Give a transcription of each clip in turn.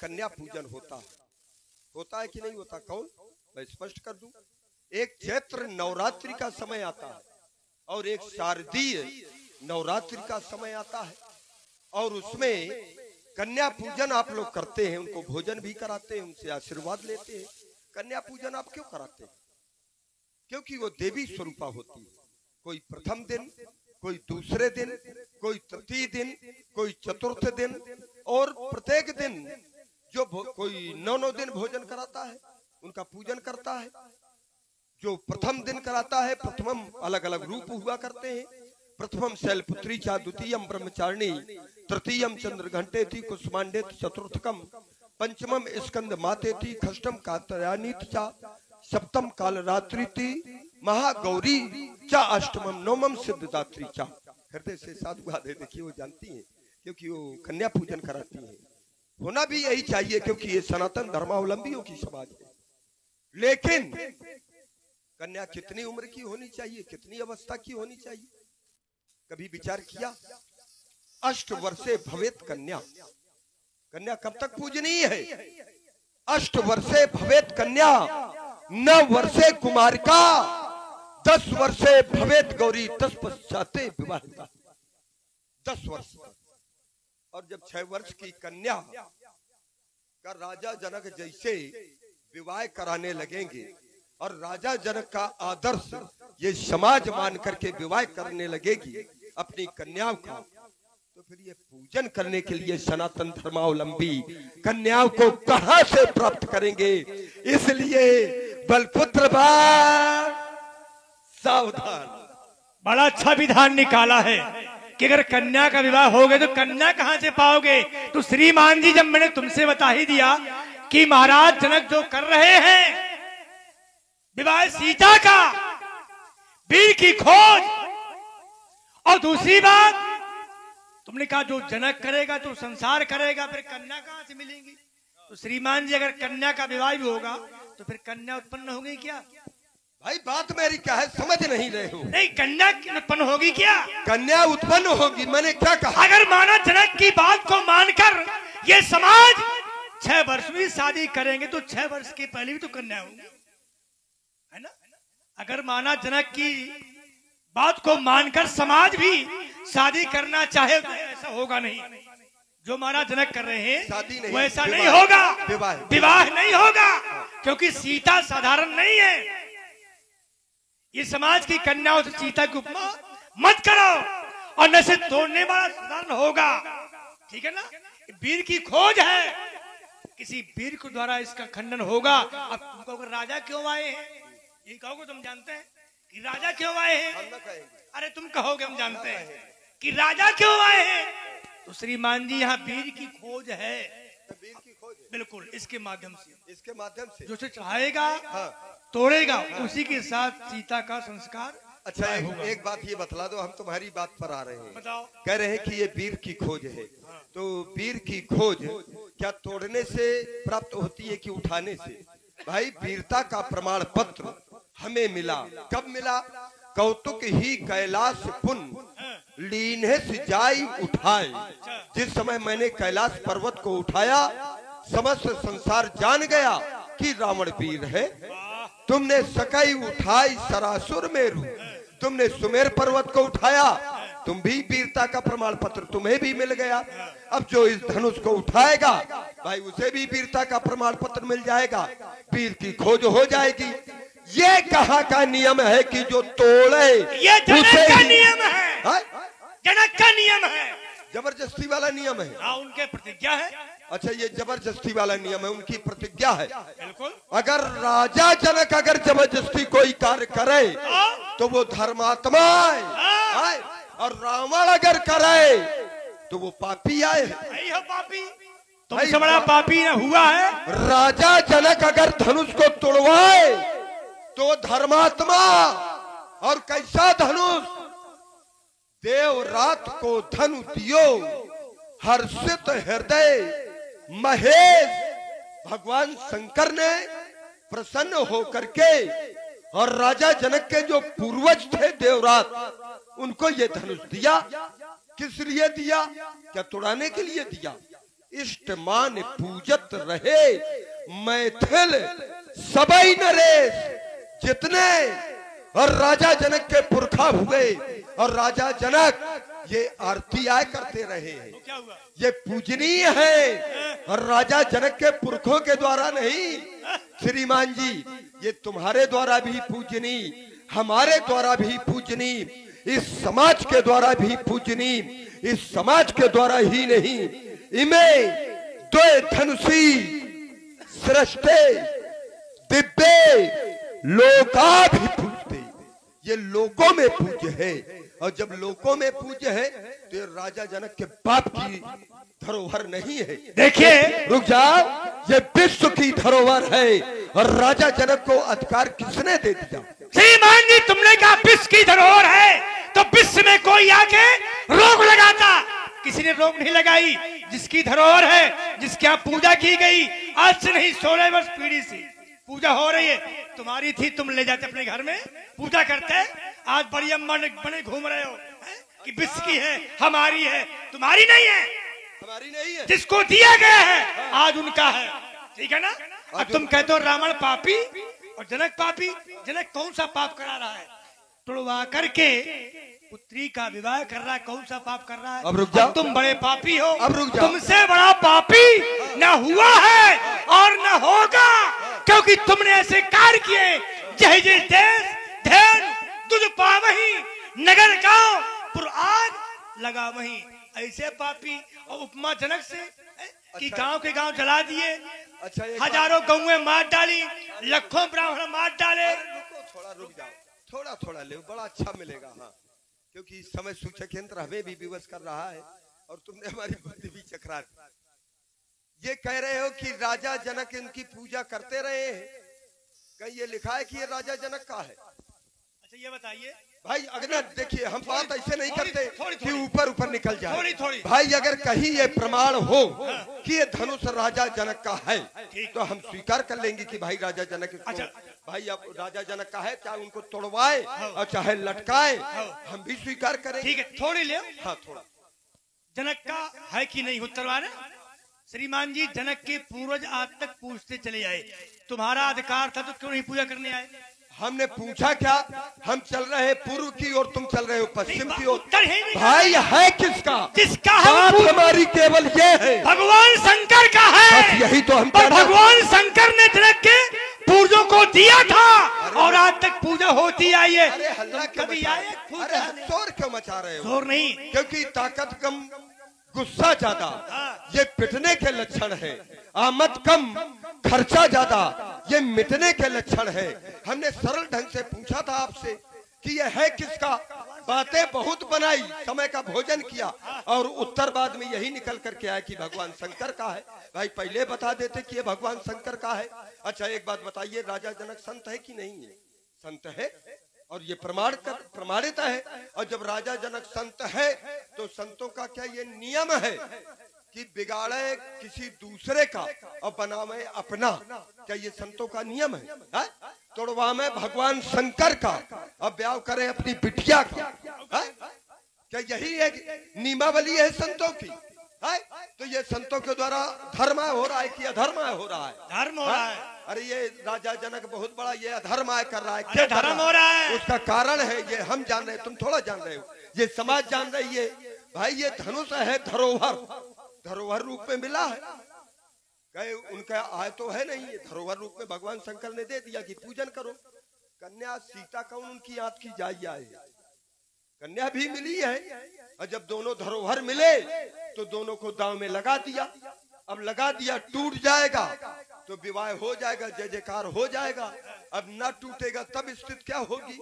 कन्या पूजन होता है कि नहीं होता? कौन? मैं स्पष्ट कर दूं। एक चैत्र नवरात्रि का समय आता है और एक शारदीय नवरात्रि का समय आता है, और उसमें कन्या पूजन आप लोग करते हैं, उनको भोजन भी कराते हैं, उनसे आशीर्वाद लेते हैं। कन्या पूजन आप क्यों कराते हैं? क्योंकि वो देवी स्वरूपा होती है। कोई प्रथम दिन, कोई दूसरे दिन, कोई तृतीय दिन, कोई चतुर्थ दिन, और प्रत्येक दिन जो कोई 9 दिन भोजन कराता है, उनका पूजन करता है। जो प्रथम दिन कराता है, प्रथमम अलग अलग रूप हुआ करते हैं। प्रथमम शैलपुत्री चा, द्वितीयम ब्रह्मचारिणी, तृतीयम चंद्रघंटे थी, कुसुमांडे चतुर्थकम, पंचमम स्कंद माते थी, षष्ठम कात्यायनी चा, सप्तम कालरात्रि थी, महागौरी चा, अष्टमम नवमम सिद्धदात्री चा। हृदय से साधुवाद है, देखिए वो जानती हैं क्योंकि वो कन्या पूजन कराती हैं। होना भी यही चाहिए क्योंकि ये सनातन धर्मावलंबियों की समाज है। लेकिन कन्या कितनी उम्र की होनी चाहिए, कितनी अवस्था की होनी चाहिए? कभी विचार किया? 8 वर्षे भवेत कन्या। कन्या कब तक पूजनीय है? 8 वर्षे भवेत कन्या, 9 वर्षे कुमारिका, 10 वर्षे भवेत गौरी, 10 पश्चाते विवाहिता। 10 वर्ष। और जब 6 वर्ष की कन्या का राजा जनक जैसे विवाह कराने लगेंगे और राजा जनक का आदर्श ये समाज मान करके विवाह करने लगेगी अपनी कन्याओं का, तो फिर ये पूजन करने के लिए सनातन धर्मावलंबी कन्याओं को कहां से प्राप्त करेंगे? इसलिए बलपुत्र सावधान। बड़ा अच्छा विधान निकाला है कि अगर कन्या का विवाह हो गया तो कन्या कहां से पाओगे? तो श्रीमान जी, जब मैंने तुमसे बता ही दिया कि महाराज जनक जो कर रहे हैं विवाह सीता का, वीर की खोज, और दूसरी बात तुमने कहा जो जनक करेगा तो संसार करेगा, फिर कन्या कहां से मिलेंगी? तो श्रीमान जी, अगर कन्या का विवाह भी होगा तो फिर कन्या उत्पन्न होगी क्या? भाई बात मेरी क्या है, समझ नहीं रहे हो? नहीं, कन्या उत्पन्न होगी क्या? कन्या उत्पन्न होगी, मैंने क्या कहा? अगर माना जनक की बात को मानकर ये समाज 6 वर्ष में शादी करेंगे तो 6 वर्ष के पहले भी तो कन्या होगी, है ना? अगर माना जनक की बात को मानकर समाज भी शादी करना चाहे तो ऐसा होगा नहीं। जो महाराज जनक कर रहे हैं शादी नहीं, वैसा नहीं होगा, विवाह नहीं होगा, क्योंकि सीता साधारण नहीं है। ये समाज की कन्याओं से सीता की उपमा मत करो, और न से तोड़ने वाला साधारण होगा, ठीक है ना? वीर की खोज है, किसी वीर के द्वारा इसका खंडन होगा। अब तुम कहोगे राजा क्यों आए हैं? ये कहोगे तुम जानते हैं कि राजा क्यों आए हैं? अरे तुम कहोगे हम जानते हैं कि राजा क्यों आए हैं। तो श्रीमान जी, यहाँ वीर की खोज है। वीर की खोज है। बिल्कुल, इसके माध्यम से जो से चढ़ाएगा, तोड़ेगा, उसी के साथ सीता का संस्कार। अच्छा, एक बात ये बतला दो, हम तुम्हारी बात पर आ रहे हैं। बताओ। कह रहे हैं कि ये वीर की खोज है, तो वीर की खोज क्या तोड़ने से प्राप्त होती है कि उठाने से? भाई, वीरता का प्रमाण पत्र हमें मिला, कब मिला? कौतुक ही कैलाश पुन लीन्हे से जाई उठाए। जिस समय मैंने कैलाश पर्वत को उठाया, समस्त संसार जान गया कि रावण वीर है। तुमने सकई उठाई सरासुर मेरु, तुमने सुमेर पर्वत को उठाया, तुम भी वीरता का प्रमाण पत्र तुम्हें भी मिल गया। अब जो इस धनुष को उठाएगा भाई, उसे भी वीरता का प्रमाण पत्र मिल जाएगा, वीर की खोज हो जाएगी। ये कहाँ का नियम है कि जो तोड़े? ये जनक का नियम है, जनक का नियम है, जबरदस्ती वाला नियम है। हाँ, उनके प्रतिज्ञा है। अच्छा, ये जबरदस्ती वाला नियम है, उनकी प्रतिज्ञा है। बिल्कुल। अगर राजा जनक अगर जबरदस्ती कोई कार्य करे तो वो धर्मात्मा है, और रावण अगर करे तो वो पापी आए। हो पापी, तुमसे बड़ा पापी हुआ है। राजा जनक अगर धनुष को तोड़वाए तो धर्मात्मा, और कैसा धनुष? देव रात को धनु दियो, हर्षित हृदय महेश। भगवान शंकर ने प्रसन्न होकर के, और राजा जनक के जो पूर्वज थे देवरात, उनको ये धनुष दिया। किस लिए दिया? क्या तोड़ाने के लिए दिया? इष्ट मान पूजत रहे, मैथिल सबई नरेश जितने और राजा जनक के पुरखा हुए, और राजा जनक ये आरती आय करते रहे हैं, ये पूजनीय है और राजा जनक के पुरखों के द्वारा नहीं। श्रीमान जी, ये तुम्हारे द्वारा भी पूजनी, हमारे द्वारा भी पूजनी, इस समाज के द्वारा भी पूजनी, इस समाज के द्वारा ही नहीं। इमे द्वे धनुषी सृष्टे दिव्य लोका भी पूजते, ये लोकों में पूज्य है। और जब लोकों में पूज्य है तो ये राजा जनक के बाप की धरोहर नहीं है। देखिए, रुक जाओ, ये विश्व की धरोहर है और राजा जनक को अधिकार किसने दे दिया? श्रीमान जी, तुमने कहा विश्व की धरोहर है, तो विश्व में कोई आके रोक लगाता, किसी ने रोक नहीं लगाई। जिसकी धरोहर है, जिसकी यहाँ पूजा की गई, आज से नहीं 16 वर्ष पीढ़ी से पूजा हो रही है, तुम्हारी थी, तुम ले जाते अपने घर में पूजा करते। आज बड़ी अम्मा बने घूम रहे हो कि विश्व की है, हमारी है, तुम्हारी नहीं है, हमारी नहीं है, जिसको दिया गया है आज उनका है, ठीक है ना। अब तुम कहते हो रावण पापी और जनक पापी। जनक कौन सा पाप करा रहा है? तुड़वा करके पुत्री का विवाह कर रहा है, कौन सा पाप कर रहा है? अब रुक जाओ, तुम बड़े पापी हो, अब रुक जाओ, तुमसे बड़ा पापी न हुआ है और न होगा, क्योंकि तुमने ऐसे कार्य किए। जय जय देश धैर्य तुझ पावही, नगर गांव पुर आग लगा वहीं। ऐसे पापी और उपमा जनक से कि गांव के गांव जला दिए, अच्छा, हजारों गौएं मार डाली, लाखों ब्राह्मण मार डाले। थोड़ा रुक जाओ, थोड़ा थोड़ा ले, बड़ा अच्छा मिलेगा। हाँ, क्योंकि इस समय सूचक यंत्र हमें भी विवश कर रहा है और तुमने हमारी बुद्धि भी चकरा दी। ये कह रहे हो कि राजा जनक इनकी पूजा करते रहे हैं, कहीं ये लिखा है कि ये राजा जनक का है? अच्छा, ये बताइए भाई, अगर देखिए, हम बात ऐसे नहीं करते थोड़ी कि ऊपर ऊपर निकल जाए। थोड़ी थोड़ी भाई, अगर कहीं ये प्रमाण हो कि ये धनुष राजा जनक का है, तो हम स्वीकार कर लेंगे कि भाई राजा जनक इसको, अच्छा, भाई अब राजा जनक का है, चाहे उनको तोड़वाए और चाहे लटकाए, हम भी स्वीकार करेंगे। ठीक है, थोड़ी ले। हाँ, थोड़ा। जनक का है कि नहीं उत्तरवान? श्रीमान जी, जनक के पूर्वज आज तक पूछते चले आए, तुम्हारा अधिकार था तो क्यों नहीं पूजा करने आए? हमने पूछा क्या? हम चल रहे हैं पूर्व की ओर, तुम चल रहे हो पश्चिम की ओर। भाई, है किसका? जिसका बात हमारी केवल ये है, भगवान शंकर का है। यही तो हम पर भगवान शंकर ने जनक के पूर्वजों को दिया था और आज तक पूजा होती आई है। अरे हल्ला कभी आए? अरे शोर क्यों मचा रहे हो? शोर नहीं, क्योंकि ताकत कम, गुस्सा ज्यादा, ये पिटने के लक्षण है। आमद कम, खर्चा ज्यादा, ये मिटने के लक्षण है। हमने सरल ढंग से पूछा था आपसे कि ये है किसका? बातें बहुत बनाई, समय का भोजन किया और उत्तर बाद में यही निकल करके आया कि भगवान शंकर का है। भाई, पहले बता देते कि ये भगवान शंकर का है। अच्छा, एक बात बताइए, राजा जनक संत है कि नहीं है? संत है और ये प्रमाणित है। और जब राजा जनक संत है तो संतों का क्या ये नियम है कि बिगाड़े किसी दूसरे का और बनावे अपना? क्या ये संतों का नियम है? तोड़वा में भगवान शंकर का और ब्याह करे अपनी बिटिया का? क्या यही है नियमावली है संतों की? है? तो ये संतों के द्वारा धर्म हो रहा है कि अधर्म हो रहा है? धर्म हो रहा है। अरे ये राजा जनक बहुत बड़ा ये अधर्म कर रहा है। क्या धर्म हो रहा है? उसका कारण है ये हम जान रहे हैं, तुम थोड़ा जान रहे हो, ये समाज जान रही है। भाई, ये धनुष है धरोहर, धरोहर रूप में मिला है। कहे उनका आय तो है नहीं, ये धरोहर रूप में भगवान शंकर ने दे दिया कि पूजन करो। कन्या सीता कौन उनकी आंत की जाई आए? कन्या भी मिली है। और जब दोनों धरोहर मिले तो दोनों को दांव में लगा दिया। अब लगा दिया, टूट जाएगा तो विवाह हो जाएगा, जय जयकार हो जाएगा। अब ना टूटेगा तब स्थिति क्या होगी?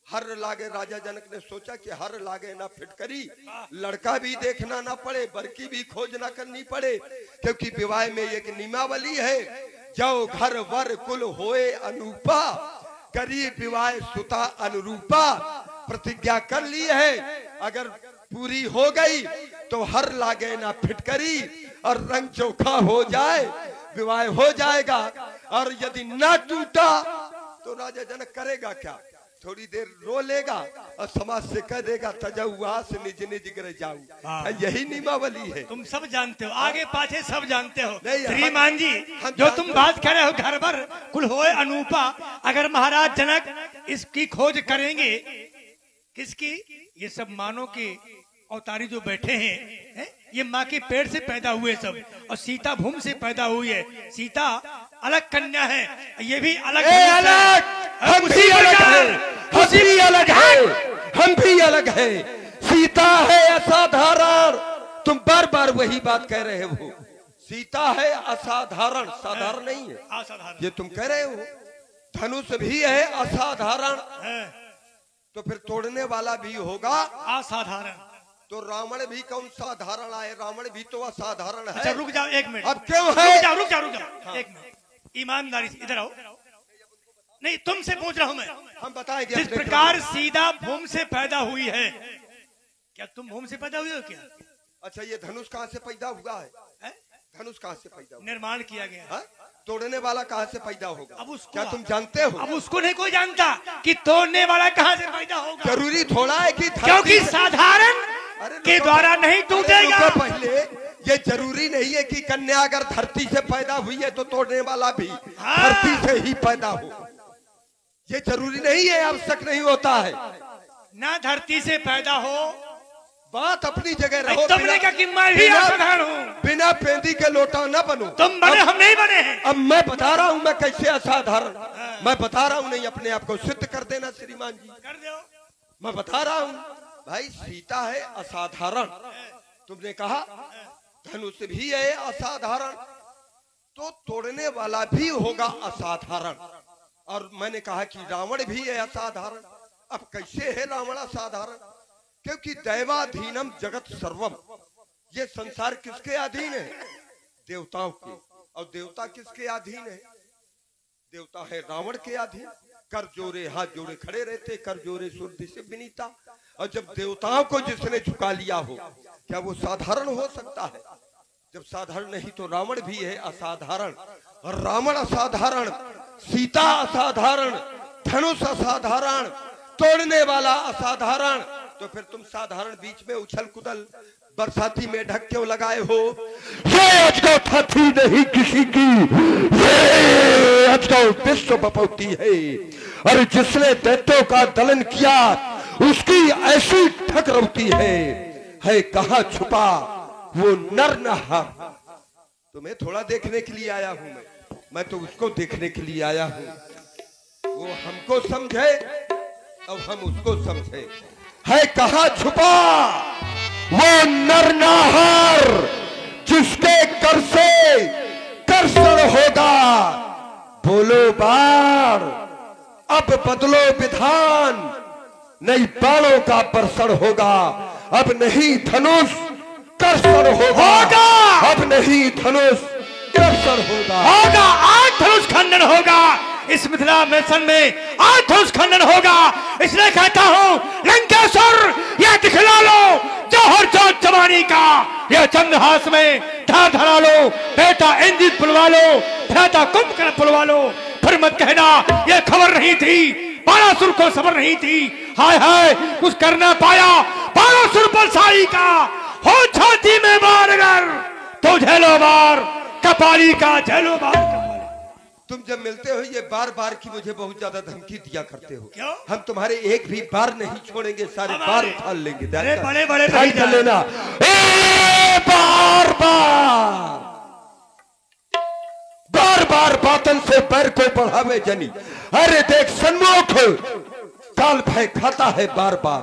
हर लागे, राजा जनक ने सोचा कि हर लागे ना फिटकरी, लड़का भी देखना ना पड़े, बरकी भी खोज ना करनी पड़े, क्योंकि विवाह में एक नियमावली है, जो घर वर कुल होए अनूपा, गरीब विवाह सुता अनुरूपा। प्रतिज्ञा कर ली है, अगर पूरी हो गई तो हर लागे ना फिटकरी और रंग चोखा हो जाए, विवाह हो जाएगा। और यदि ना टूटा तो राजा जनक करेगा क्या? थोड़ी देर रो लेगा और समाज से कह देगा तजहुआ से निज निज गिर जाऊं। यही नियमावली है। तुम सब जानते हो, आगे पाछे सब जानते हो। नहीं, श्रीमान जी जो तुम बात कर रहे हो घर भर कुल होए अनूपा, अगर महाराज जनक इसकी खोज करेंगे किसकी, ये सब मानो के अवतारी जो बैठे हैं, ये माँ के पेट से पैदा हुए सब, और सीता भूमि से पैदा हुई है। सीता अलग कन्या है, ये भी अलग अलग हम भी अलग है, हम भी अलग है, हम भी अलग है। सीता है असाधारण, तुम बार बार वही बात कह रहे हो। सीता है असाधारण, साधारण नहीं है, असाधारण ये तुम कह रहे हो। धनुष भी है असाधारण, तो फिर तोड़ने वाला भी होगा असाधारण। तो रावण भी कौन साधारण आए, रावण भी तो असाधारण है। अच्छा रुक जाओ एक मिनट, अब क्यों है, रुक जाओ एक मिनट, ईमानदारी से इधर आओ। नहीं तुमसे पूछ रहा हूं मैं, हम बताएंगे जिस प्रकार सीता भूमि से पैदा हुई है, क्या तुम भूमि से पैदा हुई हो क्या? अच्छा ये धनुष कहाँ से पैदा हुआ है? धनुष कहाँ से पैदा हुआ? निर्माण किया गया है। तोड़ने वाला कहाँ से पैदा होगा? अब उसको क्या तुम जानते हो? अब उसको नहीं कोई जानता कि तोड़ने वाला कहाँ से पैदा होगा। जरूरी थोड़ा है कि क्योंकि साधारण के द्वारा नहीं टूटेगा। पहले ये जरूरी नहीं है कि कन्या अगर धरती से पैदा हुई है तो तोड़ने वाला भी धरती से ही पैदा हो, ये जरूरी नहीं है, आवश्यक नहीं होता है। ना धरती से पैदा हो, बात अपनी जगह रहो। तुमने कहा कि मैं भी असाधारण हूँ, बिना पेंदी के लोटा न बनो। तुम बने, हम नहीं बने हैं। अब मैं बता रहा हूँ मैं कैसे असाधारण, मैं बता रहा हूँ, नहीं अपने आप को सिद्ध कर देना श्रीमान जी, कर दो। मैं बता रहा हूँ भाई सीता है असाधारण, तुमने कहा धनुष भी है असाधारण, तो तोड़ने वाला भी होगा असाधारण। और मैंने कहा कि रावण भी है असाधारण। अब कैसे है रावण असाधारण? क्योंकि दैवाधीनम जगत सर्वम, ये संसार किसके अधीन है? देवताओं के। और देवता किसके अधीन है? देवता है रावण के अधीन। कर जोरे हाथ जोड़े खड़े रहते, कर जोरे सूर्य से विनीता। और जब देवताओं को जिसने झुका लिया हो, क्या वो साधारण हो सकता है? जब साधारण नहीं तो रावण भी है असाधारण। और रावण असाधारण, सीता असाधारण, धनुष असाधारण, तोड़ने वाला असाधारण, तो फिर तुम साधारण बीच में उछल कुदल बरसाती में ढक क्यों लगाए हो? ये अजगौ थी नहीं किसी की, ये अजगौ विश्व बपौती है। और जिसने दैत्यों का दलन किया उसकी ऐसी ठकरौती है कहाँ छुपा वो नर नहा। तुम्हें थोड़ा देखने के लिए आया हूं मैं तो उसको देखने के लिए आया हूं। वो हमको समझे और हम उसको समझे। है कहाँ छुपा वो नर नाहर जिसके कर से कर्षण होगा। बोलो बार अब बदलो विधान, नहीं बाणों का बरसण होगा। अब नहीं धनुष कर्षण होगा, अब नहीं धनुष कर्षण होगा। आज धनुष खंडन होगा इस मिथिला मिशन में, आज धनुष खंडन होगा। इसलिए कहता हूँ लंकेश्वर यह दिखला लो जौहर चौथ जवानी का, यह चंद्रहास में धार धरा लो, बेटा इंद्रित बुलवा लो, भ्राता कुंभकर्ण बुलवा लो। फिर मत कहना ये खबर नहीं थी, बाणासुर को खबर नहीं थी। हाय हाय कुछ कर ना पाया बाणासुर बलशाली का, हो छाती में बार अगर तो झेलो बार कपाली का, झेलो बार। तुम जब मिलते हो ये बार बार की मुझे बहुत ज्यादा धमकी दिया करते हो। क्यों? हम तुम्हारे एक भी बार नहीं छोड़ेंगे, सारे बार उठा लेंगे। अरे बड़े बड़े कर लेना बार बार बार बार बातन से पैर को बढ़ावे जनी। अरे देख सन्मुख काल भय खाता है बार बार,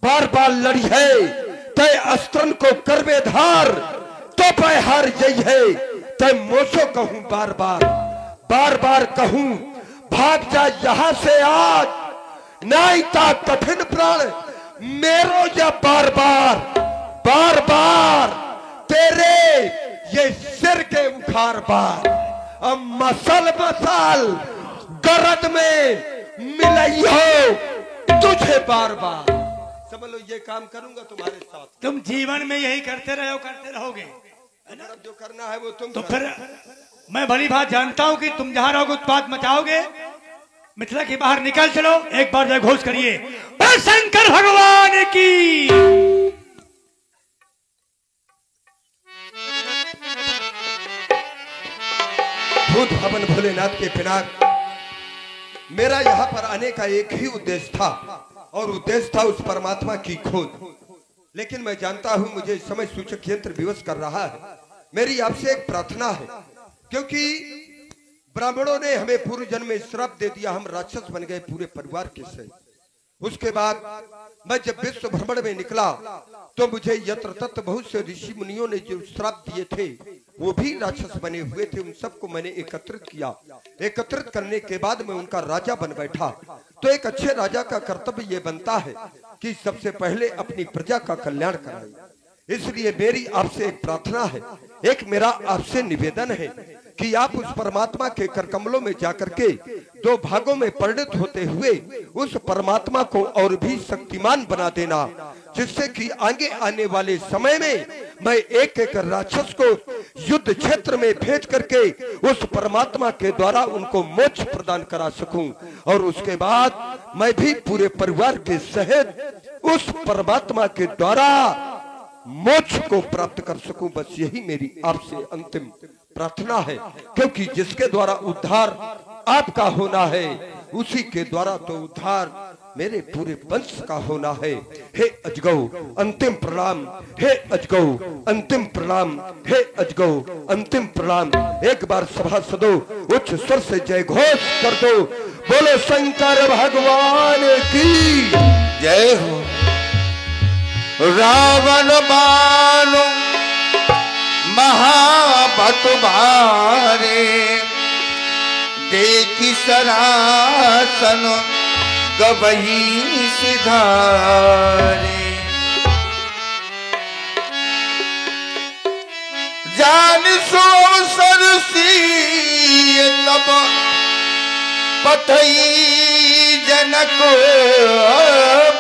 बार बार लड़ी है तय अस्त्रन को करवे धार, तो पै हार जई है तय मोसो कहूं बार बार, बार बार कहूं भाग जा यहां से आज, नाइता कठिन प्राण मेरो या बार बार, बार बार तेरे ये सिर के उखाड़ बार। अब मसल मसाल गरद में मिलई हो तुझे बार बार। समझ लो ये काम करूंगा तुम्हारे साथ। तुम जीवन में यही करते रहोगे। अब जो करना है वो तुम तो फिर मैं भली बात जानता हूं कि तुम जहां रहोगे उत्पात मचाओगे, मिथिला के बाहर निकल चलो, एक बार जय घोष करिए, बोल शंकर भगवान की। भूत भवन भोलेनाथ के पिनाक, मेरा यहाँ पर आने का एक ही उद्देश्य था और उद्देश्य था उस परमात्मा की खोज। लेकिन मैं जानता हूँ मुझे इस समय सूचक यंत्र विवश कर रहा है। मेरी आपसे एक प्रार्थना है, क्योंकि ब्राह्मणों ने हमें पूर्व जन्म में श्राप दे दिया, हम राक्षस बन गए पूरे परिवार के सहित। उसके बाद मैं जब विश्व भ्रमण में निकला तो मुझे यत्र तत्र बहुत से ऋषि मुनियों ने जो श्राप दिए थे वो भी राक्षस बने हुए थे, उन सबको मैंने एकत्रित किया। एकत्रित करने के बाद मैं उनका राजा बन बैठा। तो एक अच्छे राजा का कर्तव्य ये बनता है कि सबसे पहले अपनी प्रजा का कल्याण कराए। इसलिए मेरी आपसे एक प्रार्थना है, एक मेरा आपसे निवेदन है कि आप उस परमात्मा के करकमलों में जाकर के दो भागों में परिणत होते हुए उस परमात्मा को और भी शक्तिमान बना देना, जिससे कि आगे आने वाले समय में मैं एक एक राक्षस को युद्ध क्षेत्र में भेज करके उस परमात्मा के द्वारा उनको मोक्ष प्रदान करा सकूं और उसके बाद मैं भी पूरे परिवार के सहित उस परमात्मा के द्वारा मोक्ष को प्राप्त कर सकूं। बस यही मेरी आपसे अंतिम प्रार्थना है, क्योंकि जिसके द्वारा उद्धार आपका होना है उसी के द्वारा तो उद्धार मेरे पूरे वंश का होना है। हे अजगौ अंतिम प्रणाम, हे अजगौ अंतिम प्रणाम, हे अजगौ अंतिम प्रणाम। एक बार सभासदों उच्च स्वर से जय घोष कर दो, बोलो शंकर भगवान की जय हो। रावण मानो महाबत भारे, देखी सरासन गवही सिधारे। जान सो सरसी तब पथई जनक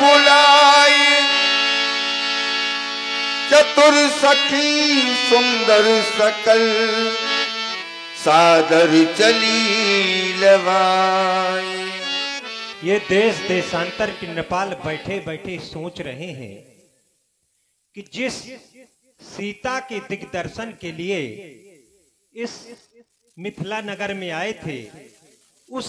बुलाई, चतुर सखी सुंदर सकल सादर चली लवाई। ये देश देशांतर के नेपाल बैठे बैठे सोच रहे हैं कि जिस सीता के दिग्दर्शन के लिए इस मिथिला नगर में आए थे, उस